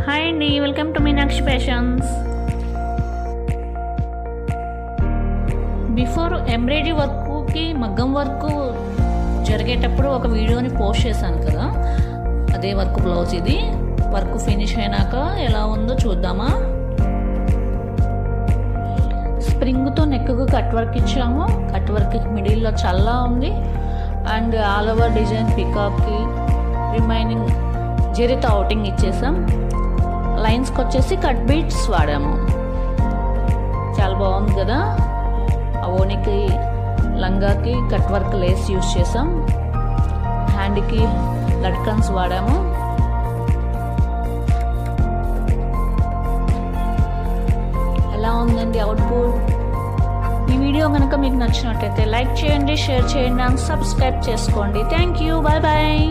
Hi అండి, welcome to Meenakshi fashions. Before embroidery వర్క్కి మగ్గం వర్క్ జరిగేటప్పుడు ఒక వీడియోని పోస్ట్ చేశాను కదా, అదే వర్క్ బ్లౌజ్. ఇది వర్క్ ఫినిష్ అయినాక ఎలా ఉందో చూద్దామా. స్ప్రింగ్తో నెక్కు కట్ వర్క్ ఇచ్చాము. కట్ వర్క్ మిడిల్లో చల్లా ఉంది అండ్ ఆల్ ఓవర్ డిజైన్ పికాక్కి రిమైనింగ్ జరితో అవుటింగ్ ఇచ్చేసాం. లైన్స్కి వచ్చేసి కట్ బీట్స్ వాడాము. చాలా బాగుంది కదా. ఆ ఓనికి లంగాకి కట్ వర్క్ లేస్ యూస్ చేసాం. హ్యాండ్కి లట్కన్స్ వాడాము. ఎలా ఉందండి అవుట్పుట్? ఈ వీడియో కనుక మీకు నచ్చినట్టయితే లైక్ చేయండి, షేర్ చేయండి అండ్ సబ్స్క్రైబ్ చేసుకోండి. Thank you, bye bye.